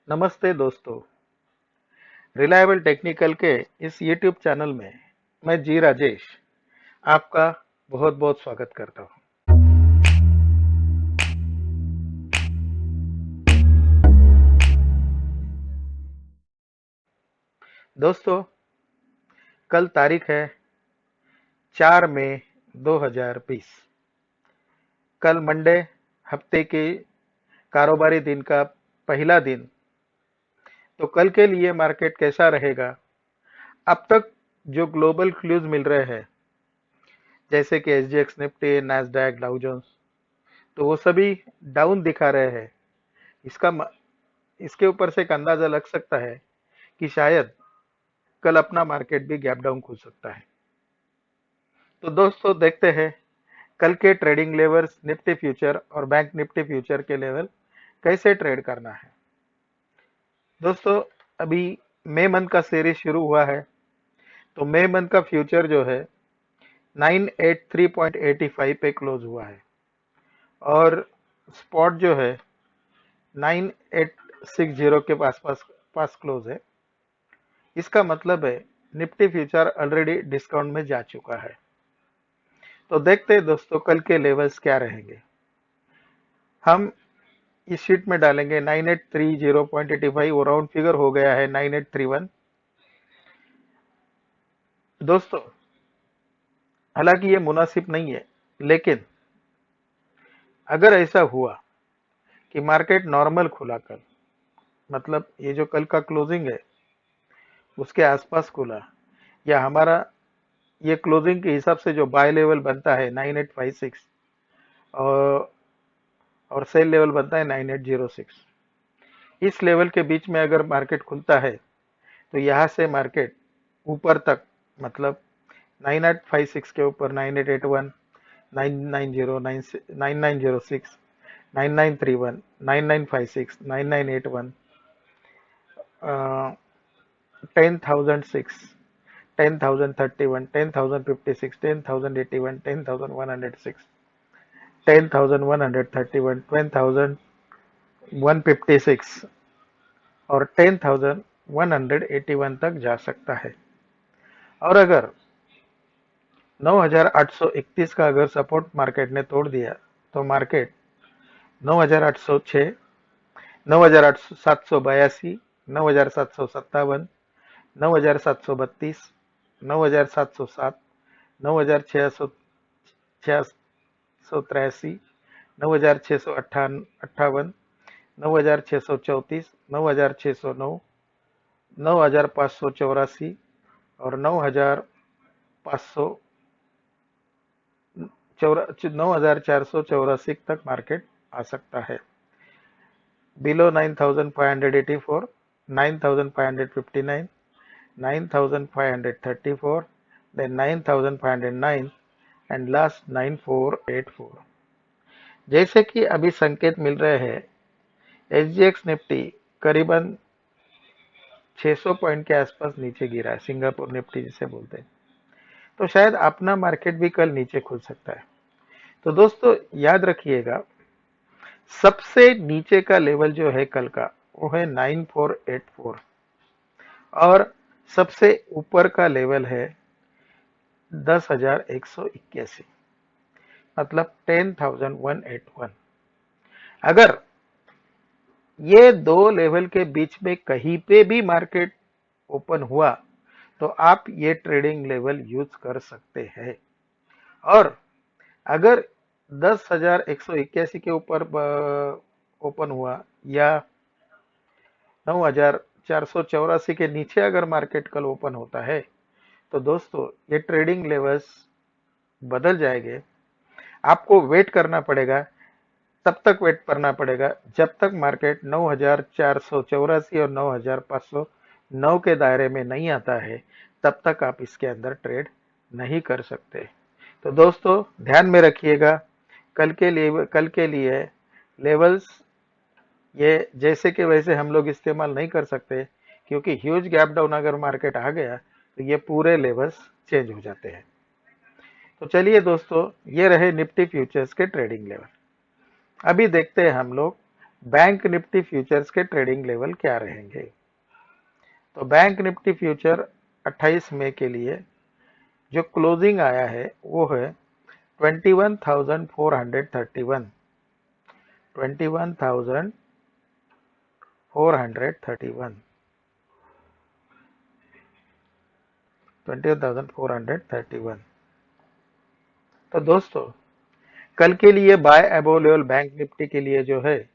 नमस्ते दोस्तों। Reliable technical के इस यूट्यूब चैनल में मैं जी राजेश आपका बहुत बहुत स्वागत करता हूं। दोस्तों, कल तारीख है 4 मई 2020। कल मंडे, हफ्ते के कारोबारी दिन का पहला दिन। तो कल के लिए मार्केट कैसा रहेगा? अब तक जो ग्लोबल क्लूज मिल रहे हैं, जैसे कि SGX Nifty, Nasdaq, Dow Jones, तो वो सभी डाउन दिखा रहे हैं। इसके ऊपर से एक अंदाजा लग सकता है कि शायद कल अपना मार्केट भी गैप डाउन खुल सकता है। तो दोस्तों, देखते हैं कल के ट्रेडिंग लेवल्स निफ्टी फ्यूचर और बैंक निफ्टी फ्यूचर के लेवल कैसे ट्रेड करना है। दोस्तों, अभी मई मंथ का सीरीज शुरू हुआ है। तो मई मंथ का फ्यूचर जो है 983.85 पे क्लोज हुआ है और स्पॉट जो है 9860 के पास क्लोज है। इसका मतलब है निफ्टी फ्यूचर ऑलरेडी डिस्काउंट में जा चुका है। तो देखते हैं दोस्तों कल के लेवल्स क्या रहेंगे। हम इस शीट में डालेंगे 9830.85, वो राउंड फिगर हो गया है 9831। दोस्तों, हालांकि ये मुनासिब नहीं है, लेकिन अगर ऐसा हुआ कि मार्केट नॉर्मल खुला कल, मतलब ये जो कल का क्लोजिंग है उसके आसपास खुला, या हमारा ये क्लोजिंग के हिसाब से जो बाय लेवल बनता है 9856 और सेल लेवल बनता है 9806, इस लेवल के बीच में अगर मार्केट खुलता है तो यहाँ से मार्केट ऊपर तक, मतलब 9856 के ऊपर 9881, 990, 9906, 9931, 9956, 9981, 10,006, 10,031, 10,056, 10,081, 10,106, 10,131, 10,156 और 10,181 तक जा सकता है। और अगर 9,831 का अगर सपोर्ट मार्केट ने तोड़ दिया तो मार्केट 9,806, 9,782, 9,757, 9,732, 9,707, 9,683, 9,658, 9,634, 9,609, 9,584 और 9,484 तक मार्केट आ सकता है। Below 9,584, 9,559, 9,534, then 9,509 and last 9,484। जैसे कि अभी संकेत मिल रहे हैं, एसजीएक्स निफ्टी करीबन 600 पॉइंट के आसपास नीचे गिरा है, सिंगापुर निफ्टी जिसे बोलते हैं। तो शायद अपना मार्केट भी कल नीचे खुल सकता है। तो दोस्तों याद रखिएगा, सबसे नीचे का लेवल जो है कल का वो है 9484 और सबसे ऊपर का लेवल है 10,181, मतलब 10,181। अगर ये दो लेवल के बीच में कहीं पे भी मार्केट ओपन हुआ तो आप ये ट्रेडिंग लेवल यूज कर सकते हैं। और अगर 10,181 के ऊपर ओपन हुआ या 9,484 के नीचे अगर मार्केट कल ओपन होता है तो दोस्तों ये ट्रेडिंग लेवल्स बदल जाएंगे। आपको वेट करना पड़ेगा, तब तक वेट करना पड़ेगा जब तक मार्केट 9,484 और 9,509 के दायरे में नहीं आता है, तब तक आप इसके अंदर ट्रेड नहीं कर सकते। तो दोस्तों ध्यान में रखिएगा, कल के लिए लेवल्स ये जैसे कि वैसे हम लोग इस्तेमाल नहीं कर सकते, क्योंकि ह्यूज गैप डाउन अगर मार्केट आ गया तो ये पूरे लेवल्स चेंज हो जाते हैं। तो चलिए दोस्तों, ये रहे निफ्टी फ्यूचर्स के ट्रेडिंग लेवल। अभी देखते हैं हम लोग बैंक निफ्टी फ्यूचर्स के ट्रेडिंग लेवल क्या रहेंगे। तो बैंक निफ्टी फ्यूचर 28 मई के लिए जो क्लोजिंग आया है वो है 21,431, 21,431, 21,431। तो दोस्तों कल के लिए buy above level bank Nifty के लिए जो है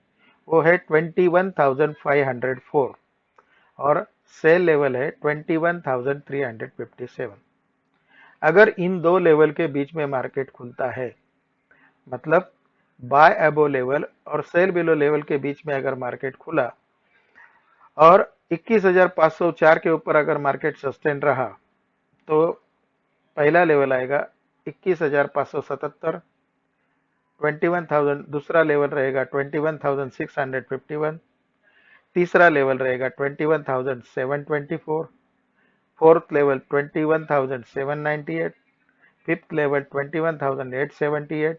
वो है 21,504 और सेल लेवल है 21,357। अगर इन दो लेवल के बीच में मार्केट खुलता है, मतलब बाय अबोव लेवल और सेल बिलो लेवल के बीच में अगर मार्केट खुला और 21,504 के ऊपर अगर मार्केट सस्टेन रहा तो पहला लेवल आएगा 21,577, 21,000। दूसरा लेवल रहेगा 21,651, तीसरा लेवल रहेगा 21,724, fourth level 21,798, fifth level 21,878,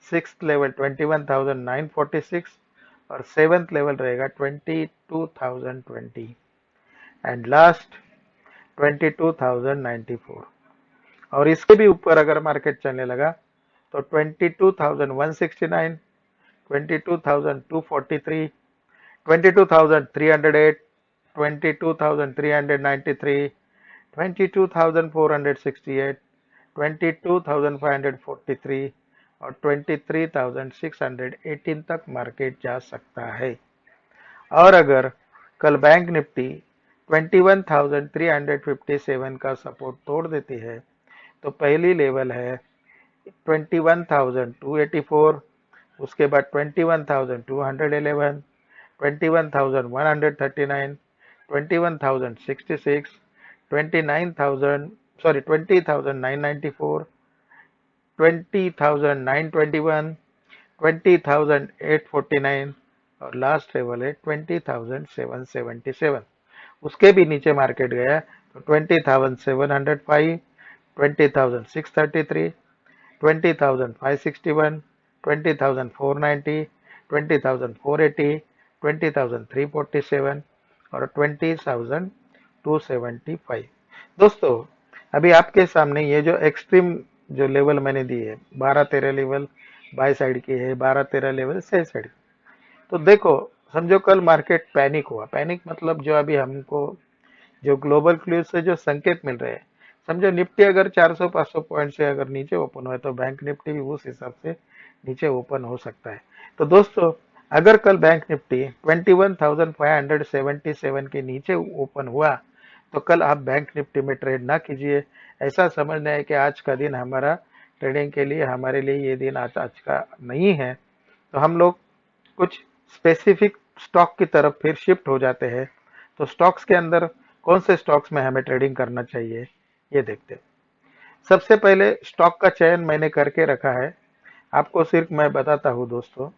sixth level 21,946 और सेवंथ लेवल रहेगा 22,020 एंड लास्ट 22,094। और इसके भी ऊपर अगर मार्केट चलने लगा तो 22,169, 22,243, 22,308, 22,393, 22,468, 22,543 और 23,618 तक मार्केट जा सकता है। और अगर कल बैंक निफ्टी 21,357 का सपोर्ट तोड़ देती है तो पहली लेवल है 21,284, उसके बाद 21,211, 21,139, 21,066, 29,000 सॉरी 20,994, 20,921, 20,849 और लास्ट लेवल है 20,777। उसके भी नीचे मार्केट गया तो 20,705, 20,633, 20,561, 20,490, 20,480, 20,347 और 20,275। दोस्तों अभी आपके सामने ये जो एक्सट्रीम जो लेवल मैंने दी है 12-13 लेवल बाय साइड की है, 12-13 लेवल सेल साइड। तो देखो समझो कल मार्केट पैनिक हुआ, पैनिक मतलब जो अभी हमको जो ग्लोबल क्लूज से जो संकेत मिल रहे हैं, समझो निफ्टी अगर 400-500 पॉइंट से अगर नीचे ओपन हुआ तो बैंक निफ्टी भी उस हिसाब से नीचे ओपन हो सकता है। तो दोस्तों अगर कल बैंक निफ्टी 21,577 के नीचे ओपन हुआ तो कल आप बैंक निफ्टी में ट्रेड ना कीजिए। ऐसा समझना है कि आज का दिन हमारा ट्रेडिंग के लिए, हमारे लिए ये दिन आज का नहीं है। तो हम लोग कुछ स्पेसिफिक स्टॉक की तरफ फिर शिफ्ट हो जाते हैं। तो स्टॉक्स के अंदर कौन से स्टॉक्स में हमें ट्रेडिंग करना चाहिए ये देखते हैं। सबसे पहले स्टॉक का चयन मैंने करके रखा है, आपको सिर्फ मैं बताता हूँ दोस्तों।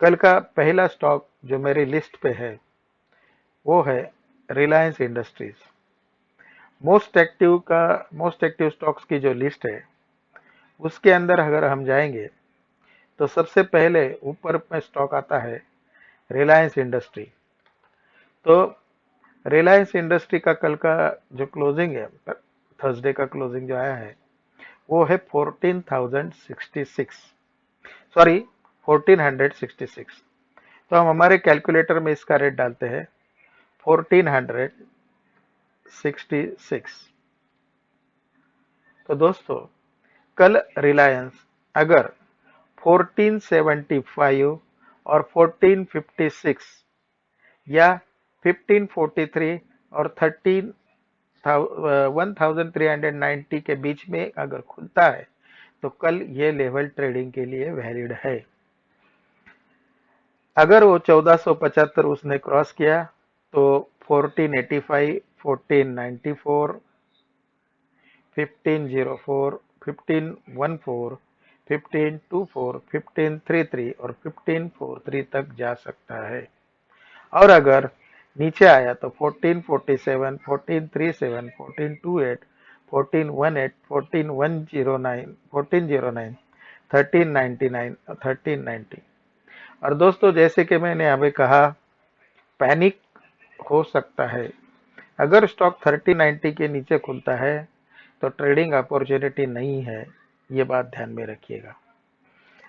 कल का पहला स्टॉक जो मेरी लिस्ट पे है वो है Reliance industries. Most active stocks की जो लिस्ट है उसके अंदर अगर हम जाएंगे तो सबसे पहले ऊपर में स्टॉक आता है रिलायंस इंडस्ट्री। तो रिलायंस इंडस्ट्री का कल का जो क्लोजिंग है, थर्सडे का क्लोजिंग जो आया है वो है 14,066, सॉरी 1466। तो हम हमारे कैलकुलेटर में इसका रेट डालते हैं 1466। तो दोस्तों कल रिलायंस अगर 1475 और 1456 या 1543 और 1390 के बीच में अगर खुलता है तो कल ये लेवल ट्रेडिंग के लिए वैलिड है। अगर वो 1475 उसने क्रॉस किया तो 1485, 1494, 1504, 1514, 1524, 1533 और 1543 तक जा सकता है। और अगर नीचे आया तो 1447, 1437, 1428, 1418, 1409, 1409, 1399 और 1390। और दोस्तों जैसे कि मैंने अभी कहा, पैनिक हो सकता है। अगर स्टॉक 3090 के नीचे खुलता है तो ट्रेडिंग अपॉर्चुनिटी नहीं है, ये बात ध्यान में रखिएगा।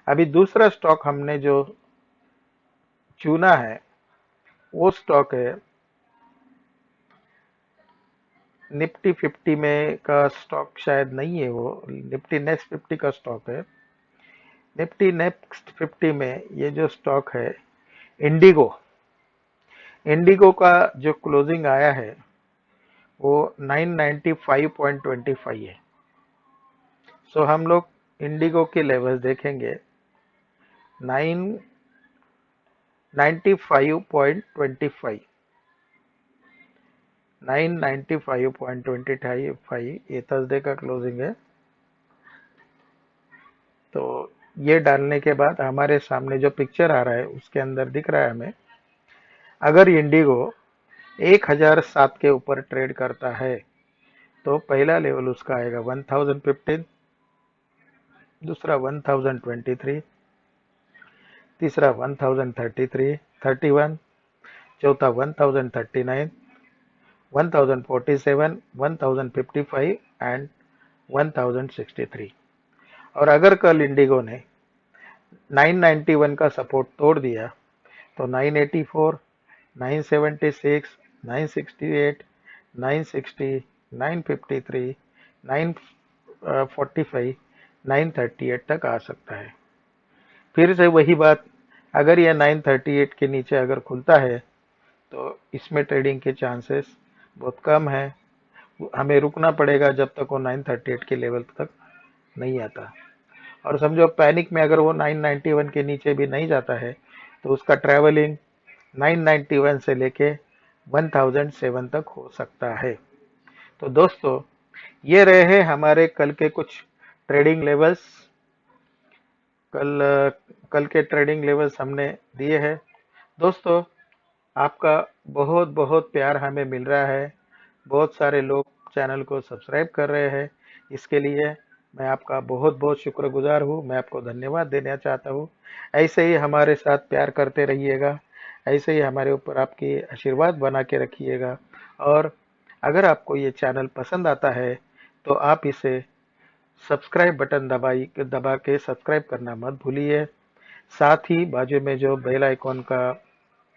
अभी दूसरा स्टॉक हमने जो चुना है वो स्टॉक है निफ्टी 50 में का स्टॉक, शायद नहीं है वो, निफ्टी नेक्स्ट 50 का स्टॉक है। निफ्टी नेक्स्ट 50 में ये जो स्टॉक है इंडिगो, इंडिगो का जो क्लोजिंग आया है वो 995.25 है। सो हम लोग इंडिगो के लेवल्स देखेंगे 995.25, 995.25 ये थर्सडे का क्लोजिंग है। तो ये डालने के बाद हमारे सामने जो पिक्चर आ रहा है उसके अंदर दिख रहा है हमें, अगर इंडिगो 1007 के ऊपर ट्रेड करता है तो पहला लेवल उसका आएगा 1015, दूसरा 1023, तीसरा 1031, चौथा 1039, 1047, 1055 एंड 1063। और अगर कल इंडिगो ने 991 का सपोर्ट तोड़ दिया तो 984, 976, 968, 960, 953, 945, 938 तक आ सकता है। फिर से वही बात, अगर यह 938 के नीचे अगर खुलता है तो इसमें ट्रेडिंग के चांसेस बहुत कम है। हमें रुकना पड़ेगा जब तक वो 938 के लेवल तक नहीं आता। और समझो पैनिक में अगर वो 991 के नीचे भी नहीं जाता है तो उसका ट्रैवलिंग 991 से लेके 1007 तक हो सकता है। तो दोस्तों ये रहे हैं हमारे कल के कुछ ट्रेडिंग लेवल्स। कल के ट्रेडिंग लेवल्स हमने दिए हैं। दोस्तों आपका बहुत बहुत प्यार हमें मिल रहा है, बहुत सारे लोग चैनल को सब्सक्राइब कर रहे हैं, इसके लिए मैं आपका बहुत बहुत शुक्रगुजार हूँ। मैं आपको धन्यवाद देना चाहता हूँ। ऐसे ही हमारे साथ प्यार करते रहिएगा, ऐसे ही हमारे ऊपर आपकी आशीर्वाद बना के रखिएगा। और अगर आपको ये चैनल पसंद आता है तो आप इसे सब्सक्राइब बटन दबा के सब्सक्राइब करना मत भूलिए। साथ ही बाजू में जो बेल आइकॉन का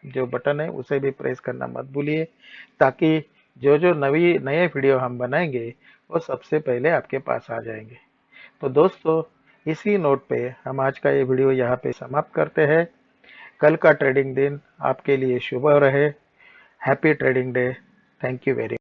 जो बटन है उसे भी प्रेस करना मत भूलिए, ताकि जो जो नए वीडियो हम बनाएंगे वो सबसे पहले आपके पास आ जाएंगे। तो दोस्तों इसी नोट पे हम आज का ये वीडियो यहाँ पे समाप्त करते हैं। कल का ट्रेडिंग दिन आपके लिए शुभ रहे। Happy trading day. Thank you very